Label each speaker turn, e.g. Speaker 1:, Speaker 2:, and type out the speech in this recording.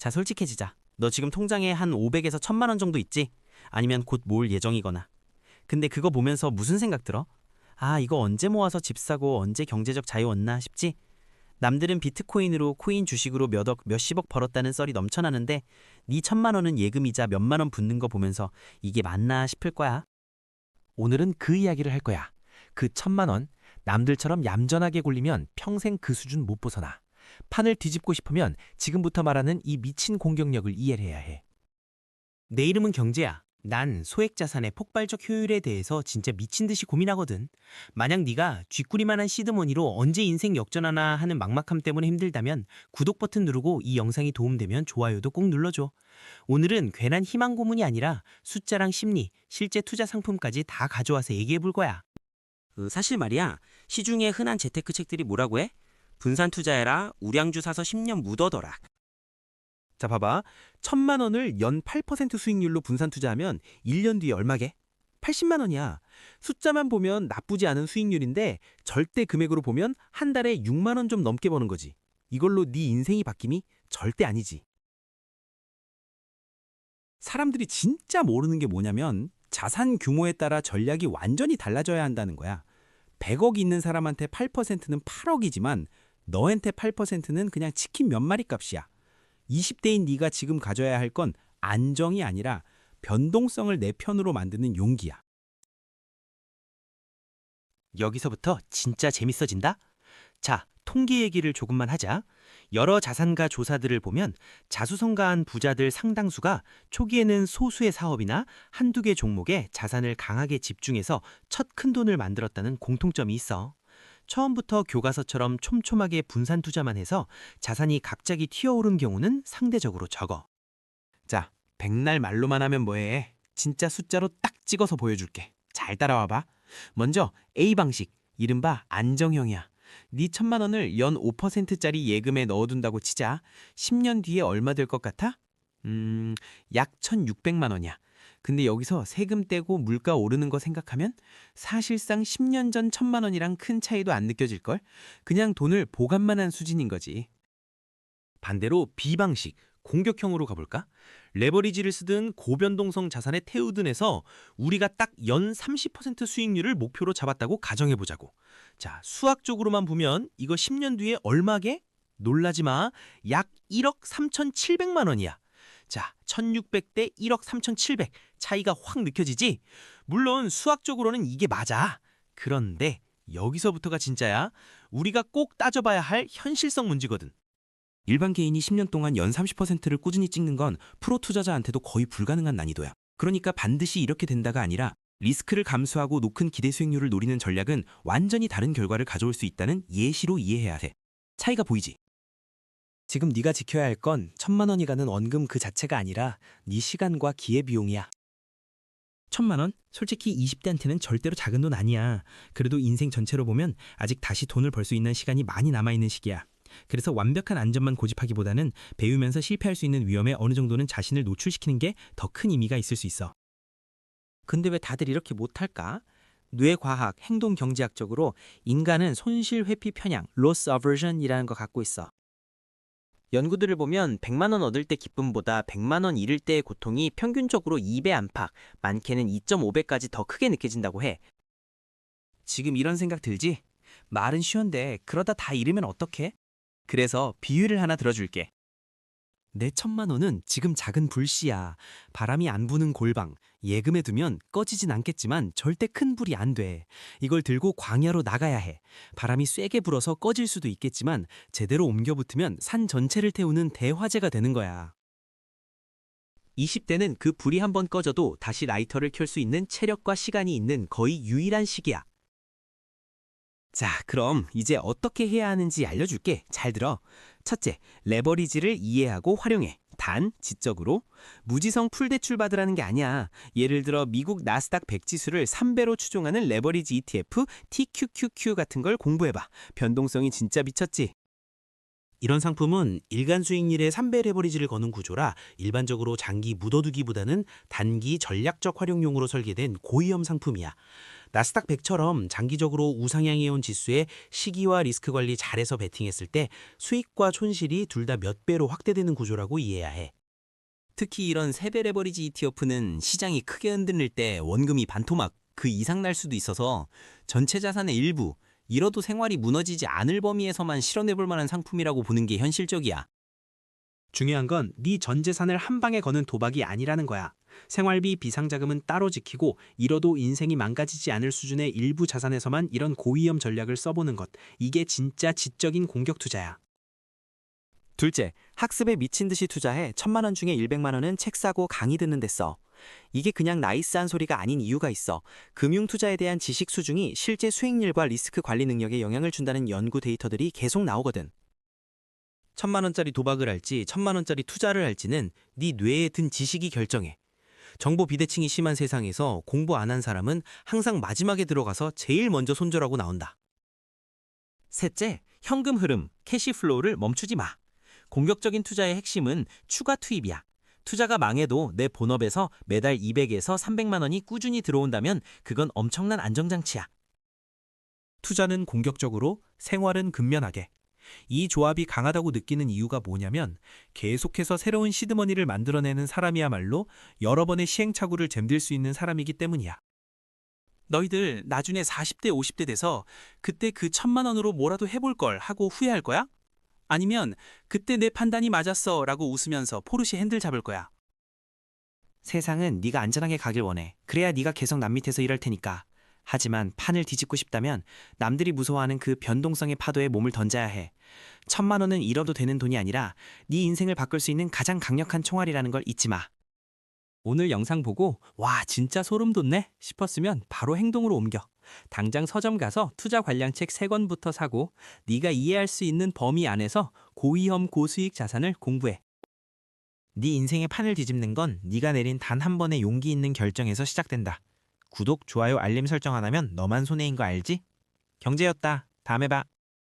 Speaker 1: 자, 솔직해지자. 너 지금 통장에 한 500에서 1000만 원 정도 있지? 아니면 곧 모을 예정이거나. 근데 그거 보면서 무슨 생각 들어? 아, 이거 언제 모아서 집 사고 언제 경제적 자유 얻나 싶지? 남들은 비트코인으로 코인 주식으로 몇억, 몇십억 벌었다는 썰이 넘쳐나는데 네 1000만 원은 예금이자 몇만 원 붙는 거 보면서 이게 맞나 싶을 거야.
Speaker 2: 오늘은 그 이야기를 할 거야. 그 1000만 원, 남들처럼 얌전하게 굴리면 평생 그 수준 못 벗어나. 판을 뒤집고 싶으면 지금부터 말하는 이 미친 공격력을 이해를 해야 해.
Speaker 3: 내 이름은 경제야. 난 소액 자산의 폭발적 효율에 대해서 진짜 미친 듯이 고민하거든. 만약 네가 쥐꾸리만한 시드머니로 언제 인생 역전하나 하는 막막함 때문에 힘들다면 구독 버튼 누르고 이 영상이 도움되면 좋아요도 꼭 눌러줘. 오늘은 괜한 희망 고문이 아니라 숫자랑 심리, 실제 투자 상품까지 다 가져와서 얘기해 볼 거야.
Speaker 1: 사실 말이야, 시중에 흔한 재테크 책들이 뭐라고 해? 분산 투자해라, 우량주 사서 10년 묻어둬라.
Speaker 2: 자, 봐봐. 1000만 원을 연 8% 수익률로 분산 투자하면 1년 뒤에 얼마게? 80만 원이야. 숫자만 보면 나쁘지 않은 수익률인데 절대 금액으로 보면 한 달에 6만 원 좀 넘게 버는 거지. 이걸로 네 인생이 바뀜이 절대 아니지. 사람들이 진짜 모르는 게 뭐냐면 자산 규모에 따라 전략이 완전히 달라져야 한다는 거야. 100억 있는 사람한테 8%는 8억이지만 너한테 8%는 그냥 치킨 몇 마리 값이야. 20대인 네가 지금 가져야 할 건 안정이 아니라 변동성을 내 편으로 만드는 용기야.
Speaker 3: 여기서부터 진짜 재밌어진다? 자, 통계 얘기를 조금만 하자. 여러 자산가 조사들을 보면 자수성가한 부자들 상당수가 초기에는 소수의 사업이나 한두 개 종목에 자산을 강하게 집중해서 첫 큰돈을 만들었다는 공통점이 있어. 처음부터 교과서처럼 촘촘하게 분산 투자만 해서 자산이 갑자기 튀어오른 경우는 상대적으로 적어.
Speaker 2: 자, 백날 말로만 하면 뭐해? 진짜 숫자로 딱 찍어서 보여줄게. 잘 따라와봐. 먼저 A 방식, 이른바 안정형이야. 네 1000만 원을 연 5%짜리 예금에 넣어둔다고 치자. 10년 뒤에 얼마 될 것 같아? 약 1600만 원이야. 근데 여기서 세금 떼고 물가 오르는 거 생각하면 사실상 10년 전 1000만 원이랑 큰 차이도 안 느껴질걸? 그냥 돈을 보관만 한 수준인 거지.
Speaker 3: 반대로 B 방식, 공격형으로 가볼까? 레버리지를 쓰든 고변동성 자산에 태우든 해서 우리가 딱 연 30% 수익률을 목표로 잡았다고 가정해보자고. 자, 수학적으로만 보면 이거 10년 뒤에 얼마게? 놀라지 마. 약 1억 3,700만 원이야. 자, 1600대 1억 3,700. 차이가 확 느껴지지? 물론 수학적으로는 이게 맞아. 그런데 여기서부터가 진짜야. 우리가 꼭 따져봐야 할 현실성 문제거든.
Speaker 2: 일반 개인이 10년 동안 연 30%를 꾸준히 찍는 건 프로 투자자한테도 거의 불가능한 난이도야. 그러니까 반드시 이렇게 된다가 아니라 리스크를 감수하고 높은 기대 수익률을 노리는 전략은 완전히 다른 결과를 가져올 수 있다는 예시로 이해해야 해. 차이가 보이지?
Speaker 4: 지금 네가 지켜야 할 건 1000만 원이 가는 원금 그 자체가 아니라 네 시간과 기회비용이야.
Speaker 1: 1000만 원? 솔직히 20대한테는 절대로 작은 돈 아니야. 그래도 인생 전체로 보면 아직 다시 돈을 벌 수 있는 시간이 많이 남아있는 시기야. 그래서 완벽한 안전만 고집하기보다는 배우면서 실패할 수 있는 위험에 어느 정도는 자신을 노출시키는 게 더 큰 의미가 있을 수 있어.
Speaker 4: 근데 왜 다들 이렇게 못할까? 뇌과학, 행동경제학적으로 인간은 손실 회피 편향, loss aversion이라는 거 갖고 있어. 연구들을 보면 100만 원 얻을 때 기쁨보다 100만 원 잃을 때의 고통이 평균적으로 2배 안팎, 많게는 2.5배까지 더 크게 느껴진다고 해.
Speaker 1: 지금 이런 생각 들지? 말은 쉬운데 그러다 다 잃으면 어떡해? 그래서 비유를 하나 들어줄게.
Speaker 4: 내 1000만 원은 지금 작은 불씨야. 바람이 안 부는 골방. 예금에 두면 꺼지진 않겠지만 절대 큰 불이 안 돼. 이걸 들고 광야로 나가야 해. 바람이 쐐게 불어서 꺼질 수도 있겠지만 제대로 옮겨 붙으면 산 전체를 태우는 대화재가 되는 거야. 20대는 그 불이 한번 꺼져도 다시 라이터를 켤 수 있는 체력과 시간이 있는 거의 유일한 시기야. 자, 그럼 이제 어떻게 해야 하는지 알려줄게. 잘 들어. 첫째, 레버리지를 이해하고 활용해. 단, 지적으로. 무지성 풀대출 받으라는 게 아니야. 예를 들어 미국 나스닥 100 지수를 3배로 추종하는 레버리지 ETF, TQQQ 같은 걸 공부해봐. 변동성이 진짜 미쳤지.
Speaker 1: 이런 상품은 일간 수익률의 3배 레버리지를 거는 구조라 일반적으로 장기 묻어두기보다는 단기 전략적 활용용으로 설계된 고위험 상품이야. 나스닥 100처럼 장기적으로 우상향해온 지수에 시기와 리스크 관리 잘해서 베팅했을 때 수익과 손실이 둘 다 몇 배로 확대되는 구조라고 이해해야 해.
Speaker 4: 특히 이런 세배 레버리지 ETF는 시장이 크게 흔들릴 때 원금이 반토막 그 이상 날 수도 있어서 전체 자산의 일부, 잃어도 생활이 무너지지 않을 범위에서만 실현해볼 만한 상품이라고 보는 게 현실적이야.
Speaker 1: 중요한 건 네 전 재산을 한 방에 거는 도박이 아니라는 거야. 생활비, 비상자금은 따로 지키고 잃어도 인생이 망가지지 않을 수준의 일부 자산에서만 이런 고위험 전략을 써보는 것. 이게 진짜 지적인 공격 투자야.
Speaker 5: 둘째, 학습에 미친 듯이 투자해 1,000만 원 중에 100만 원은 책 사고 강의 듣는 데 써. 이게 그냥 나이스한 소리가 아닌 이유가 있어. 금융 투자에 대한 지식 수준이 실제 수익률과 리스크 관리 능력에 영향을 준다는 연구 데이터들이 계속 나오거든.
Speaker 1: 1,000만 원짜리 도박을 할지 1,000만 원짜리 투자를 할지는 네 뇌에 든 지식이 결정해. 정보 비대칭이 심한 세상에서 공부 안 한 사람은 항상 마지막에 들어가서 제일 먼저 손절하고 나온다.
Speaker 4: 셋째, 현금 흐름, 캐시플로우를 멈추지 마. 공격적인 투자의 핵심은 추가 투입이야. 투자가 망해도 내 본업에서 매달 200에서 300만 원이 꾸준히 들어온다면 그건 엄청난 안정장치야.
Speaker 6: 투자는 공격적으로, 생활은 근면하게. 이 조합이 강하다고 느끼는 이유가 뭐냐면 계속해서 새로운 시드머니를 만들어내는 사람이야말로 여러 번의 시행착오를 잼들 수 있는 사람이기 때문이야.
Speaker 7: 너희들 나중에 40대, 50대 돼서 그때 그 1,000만 원으로 뭐라도 해볼 걸 하고 후회할 거야? 아니면 그때 내 판단이 맞았어 라고 웃으면서 포르쉐 핸들 잡을 거야?
Speaker 5: 세상은 네가 안전하게 가길 원해. 그래야 네가 계속 남 밑에서 일할 테니까. 하지만 판을 뒤집고 싶다면 남들이 무서워하는 그 변동성의 파도에 몸을 던져야 해. 1,000만 원은 잃어도 되는 돈이 아니라 네 인생을 바꿀 수 있는 가장 강력한 총알이라는 걸 잊지 마.
Speaker 4: 오늘 영상 보고 와 진짜 소름 돋네 싶었으면 바로 행동으로 옮겨. 당장 서점 가서 투자 관련 책 3권부터 사고 네가 이해할 수 있는 범위 안에서 고위험 고수익 자산을 공부해.
Speaker 1: 네 인생의 판을 뒤집는 건 네가 내린 단 한 번의 용기 있는 결정에서 시작된다. 구독, 좋아요, 알림 설정 안 하면 너만 손해인 거 알지? 경제였다. 다음에 봐.